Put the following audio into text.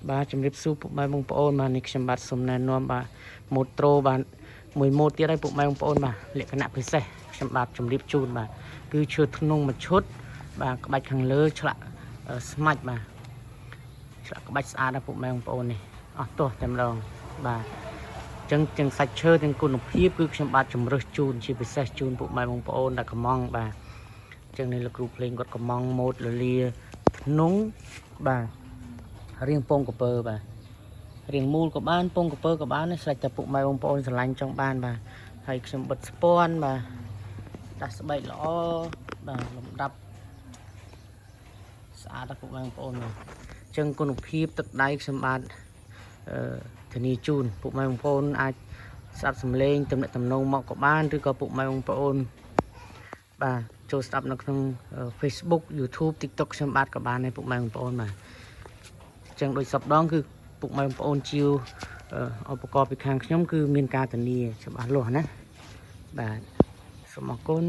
bà chấm rip su phụ mai bông ôn mà nick chấm bát sum nè nuông bà một trô bà 1 ទៀតហើយពុកម៉ែបងប្អូនបាទលក្ខណៈពិសេសខ្ញុំបាទជម្រាបជូនបាទគឺឈើធ្នង់មួយឈុតបាទក្បាច់ខាងលើឆ្លាក់ស្មាច់បាទឆ្លាក់ក្បាច់ស្អាតដល់ពុកម៉ែបងប្អូននេះអស់ទោះតែម្ដងបាទអញ្ចឹងទាំងសាច់ឈើទាំងគុណភាពគឺខ្ញុំបាទជំរើសជូនជាពិសេសជូនពុកម៉ែបងប្អូនដែលកំងបាទអញ្ចឹងនេះលោកគ្រូភ្លេងគាត់កំងម៉ូតលលាធ្នង់បាទរៀងពងកពើបាទរៀងមូលក៏បានពងកពើក៏បានស្រេចតែពុកម៉ែបងប្អូនស្រឡាញ់ចង់បានបាទហើយខ្ញុំបិទស្ពាន់បាទដាស់ស្បែកល្អបាទលំដាប់ស្អាតដល់ពុកម៉ែបងប្អូនបាទអញ្ចឹងគុណភាពទឹកដៃខ្ញុំបាទធានាជូនពុកម៉ែបងប្អូនអាចស្ដាប់សំឡេងទំនាក់ទំនងមកក៏បានឬក៏ពុកម៉ែបងប្អូនបាទចូលស្ដាប់នៅក្នុង Facebook YouTube TikTok ខ្ញុំបាទក៏បានដែរពុកម៉ែបងប្អូនបាទអញ្ចឹងដូចសពដងគឺពុកម៉ែបងប្អូនជាវឧបករណ៍ពីខាងខ្ញុំគឺមានការធានាច្បាស់លាស់ណាបាទសូមអរគុណ